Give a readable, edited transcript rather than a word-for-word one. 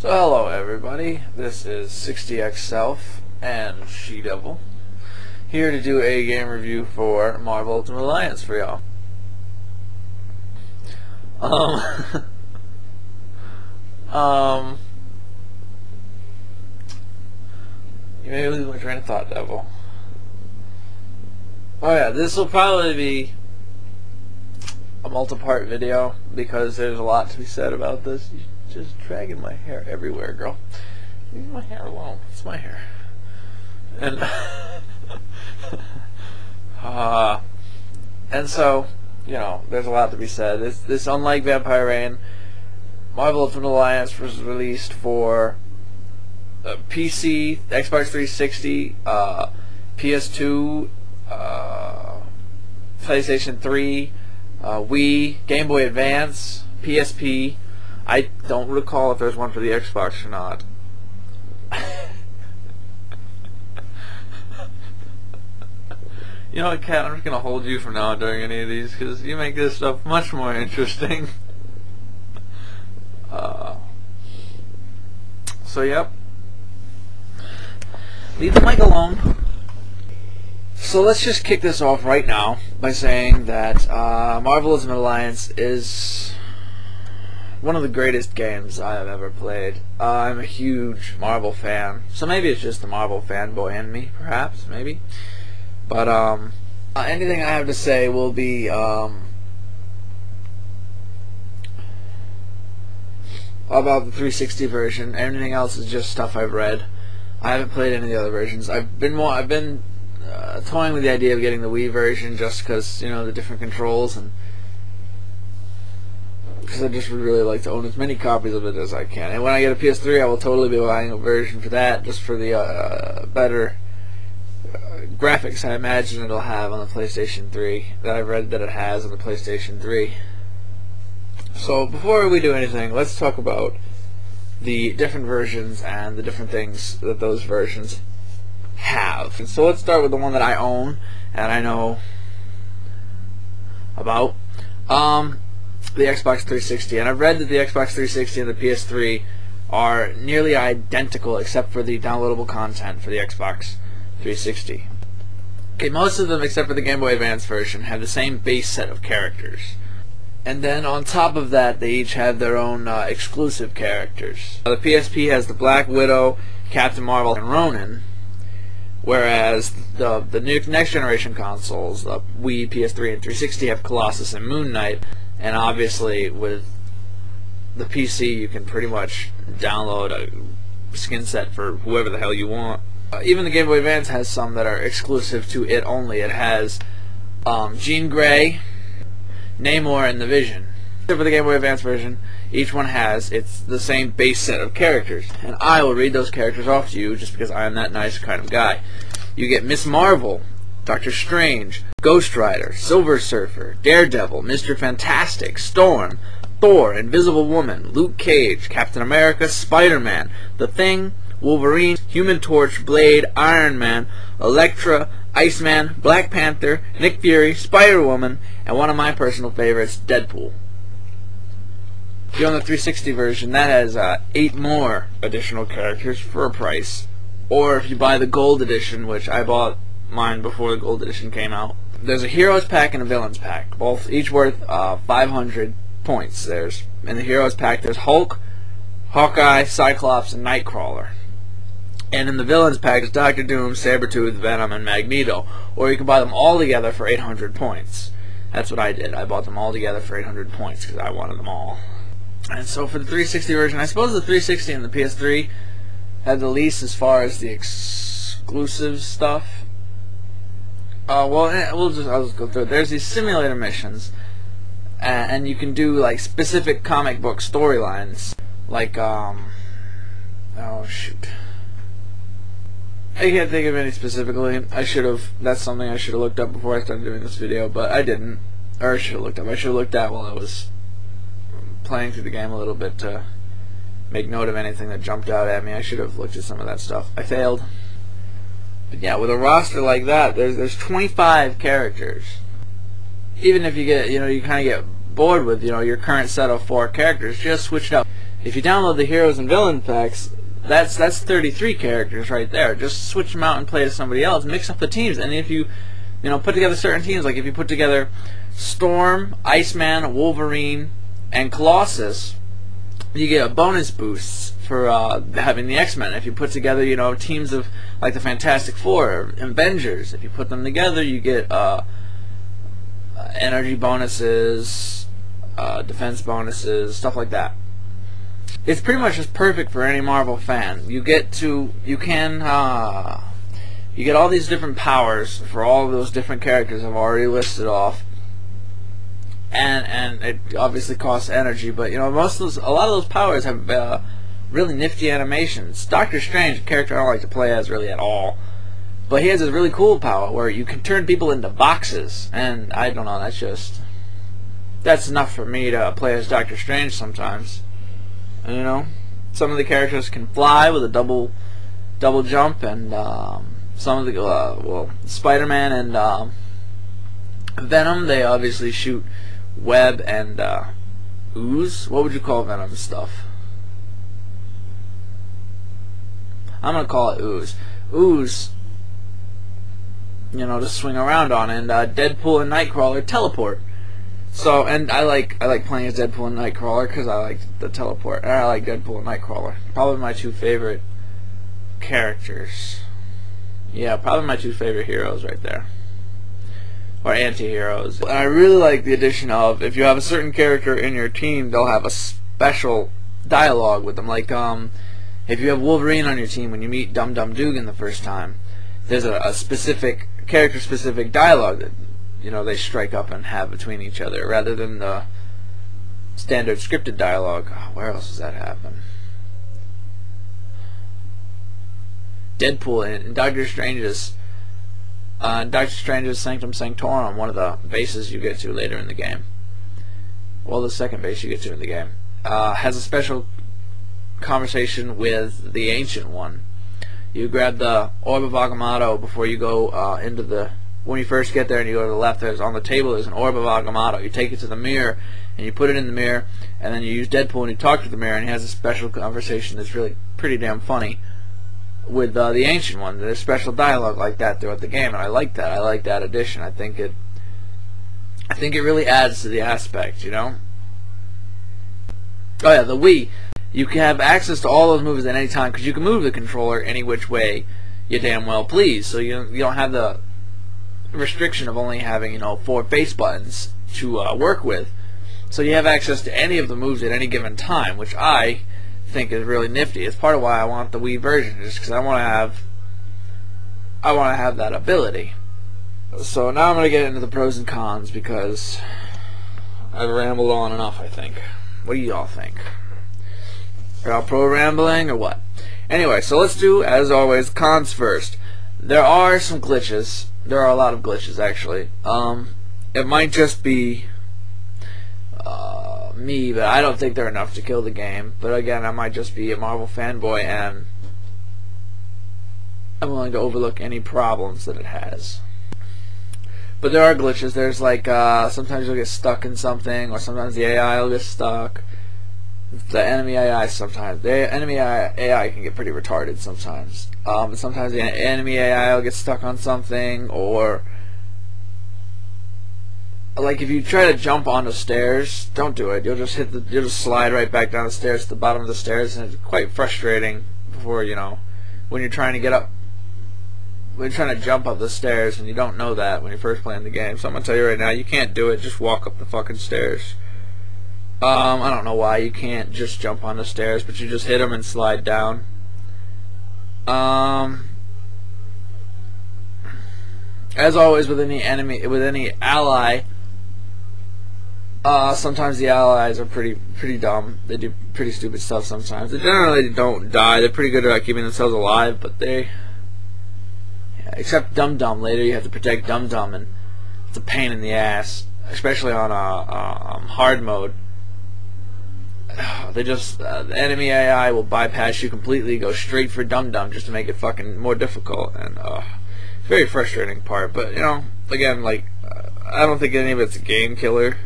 So hello everybody, this is 60X Self and She-Devil here to do a game review for Marvel Ultimate Alliance for y'all. You may lose my train of thought, Devil. Oh yeah, this will probably be a multi-part video because there's a lot to be said about this. You're just dragging my hair everywhere, girl. Leave my hair alone. It's my hair. And and so, you know, there's a lot to be said. This unlike Vampire Rain, Marvel Ultimate Alliance was released for PC, Xbox 360, PS2, PlayStation 3, Wii, Game Boy Advance, PSP. I don't recall if there's one for the Xbox or not. You know what, Kat? I'm just gonna hold you from now on during any of these because you make this stuff much more interesting. So yep. Leave the mic alone. So let's just kick this off right now by saying that Marvel Ultimate Alliance is one of the greatest games I have ever played. I'm a huge Marvel fan, so maybe it's just the Marvel fanboy in me, perhaps, maybe. But anything I have to say will be about the 360 version. Everything else is just stuff I've read. I haven't played any of the other versions. I've been toying with the idea of getting the Wii version just because, you know, the different controls, and because I just would really like to own as many copies of it as I can. And when I get a PS3, I will totally be buying a version for that, just for the better graphics I imagine it'll have on the PlayStation 3, that I've read that it has on the PlayStation 3. So before we do anything, let's talk about the different versions and the different things that those versions have. And so let's start with the one that I own and I know about, the Xbox 360. And I've read that the Xbox 360 and the PS3 are nearly identical except for the downloadable content for the Xbox 360. Okay, most of them except for the Game Boy Advance version have the same base set of characters. And then on top of that, they each have their own exclusive characters. The PSP has the Black Widow, Captain Marvel, and Ronin, whereas the next generation consoles, the Wii, PS3, and 360, have Colossus and Moon Knight. And obviously, with the PC, you can pretty much download a skin set for whoever the hell you want. Even the Game Boy Advance has some that are exclusive to it only. It has Jean Grey, Namor, and the Vision. For the Game Boy Advance version, each one has the same base set of characters. And I will read those characters off to you just because I am that nice kind of guy. You get Miss Marvel, Doctor Strange, Ghost Rider, Silver Surfer, Daredevil, Mr. Fantastic, Storm, Thor, Invisible Woman, Luke Cage, Captain America, Spider-Man, The Thing, Wolverine, Human Torch, Blade, Iron Man, Elektra, Iceman, Black Panther, Nick Fury, Spider-Woman, and one of my personal favorites, Deadpool. If you own the 360 version, that has 8 more additional characters for a price. Or if you buy the Gold Edition, which I bought mine before the Gold Edition came out, there's a Heroes Pack and a Villains Pack, both each worth 500 points. In the Heroes Pack, there's Hulk, Hawkeye, Cyclops, and Nightcrawler. And in the Villains Pack is Doctor Doom, Sabretooth, Venom, and Magneto. Or you can buy them all together for 800 points. That's what I did. I bought them all together for 800 points because I wanted them all. And so for the 360 version, I suppose the 360 and the PS3 had the least as far as the exclusive stuff. I'll just go through it. There's these simulator missions, and you can do like specific comic book storylines, like oh shoot, I can't think of any specifically. That's something I should have looked up before I started doing this video, but I didn't. Or I should have looked up. I should have looked at while I was playing through the game a little bit to make note of anything that jumped out at me. I should have looked at some of that stuff. I failed. But yeah, with a roster like that, there's 25 characters. Even if you get, you kind of get bored with, your current set of 4 characters, just switch it up. If you download the heroes and villain packs, that's 33 characters right there. Just switch them out and play as somebody else. Mix up the teams, and if you put together certain teams, like if you put together Storm, Iceman, Wolverine, and Colossus, you get bonus boosts for having the X-Men. If you put together, teams of like the Fantastic Four, Avengers, if you put them together, you get energy bonuses, defense bonuses, stuff like that. It's pretty much just perfect for any Marvel fan. You get all these different powers for all of those different characters I've already listed off, and it obviously costs energy. But a lot of those powers have really nifty animations. Doctor Strange, a character I don't like to play as really at all, but he has this really cool power where you can turn people into boxes, and I don't know. That's enough for me to play as Doctor Strange sometimes. And, some of the characters can fly with a double jump, and some of the Spider-Man and Venom, they obviously shoot web and ooze. What would you call Venom's stuff? I'm gonna call it ooze. Ooze, to swing around on, and Deadpool and Nightcrawler teleport. So, and I like playing as Deadpool and Nightcrawler because I like the teleport. And I like Deadpool and Nightcrawler. Probably my two favorite characters. Yeah, probably my two favorite heroes right there. Or anti-heroes. And I really like the addition of, if you have a certain character in your team, they'll have a special dialogue with them. Like, if you have Wolverine on your team, when you meet Dum Dum Dugan the first time, there's a specific, character-specific dialogue that they strike up and have between each other, rather than the standard scripted dialogue. Where else does that happen? Deadpool in Doctor Strange's Sanctum Sanctorum, one of the bases you get to later in the game, well, the second base you get to in the game, has a special conversation with the Ancient One. You grab the Orb of Agamotto before you go when you first get there, and you go to the left, on the table there's an Orb of Agamotto. You take it to the mirror, and you put it in the mirror, and then you use Deadpool and you talk to the mirror, and he has a special conversation that's really pretty damn funny with the Ancient One. There's special dialogue like that throughout the game, and I like that. I like that addition. I think it really adds to the aspect, Oh yeah, the Wii. You can have access to all those moves at any time, because you can move the controller any which way you damn well please. So you don't have the restriction of only having 4 face buttons to work with. So you have access to any of the moves at any given time, which I think is really nifty. It's part of why I want the Wii version, just because I want to have that ability. So now I'm going to get into the pros and cons, because I've rambled on enough, I think. What do y'all think? Are y'all pro rambling or what? Anyway, so let's do, as always, cons first. There are some glitches. There are a lot of glitches, actually. It might just be me, but I don't think they're enough to kill the game. But again, I might just be a Marvel fanboy, and I'm willing to overlook any problems that it has. But there are glitches. There's like, sometimes you'll get stuck in something, or sometimes the AI will get stuck. The enemy AI sometimes. The enemy AI can get pretty retarded sometimes. Sometimes the enemy AI will get stuck on something, or like if you try to jump onto stairs, don't do it. You'll just slide right back down the stairs to the bottom of the stairs, and it's quite frustrating before, when you're trying to get up, when you're trying to jump up the stairs, and you don't know that when you're first playing the game. So I'm gonna tell you right now, you can't do it. Just walk up the fucking stairs. I don't know why you can't just jump on the stairs, but you just hit them and slide down. As always with any ally, sometimes the allies are pretty dumb. They do pretty stupid stuff sometimes. They generally don't die. They're pretty good about keeping themselves alive, but except Dum Dum. Later you have to protect Dum Dum, and it's a pain in the ass, especially on hard mode. The enemy AI will bypass you completely, go straight for Dum Dum just to make it fucking more difficult, and very frustrating part. But again, like I don't think any of it's a game killer.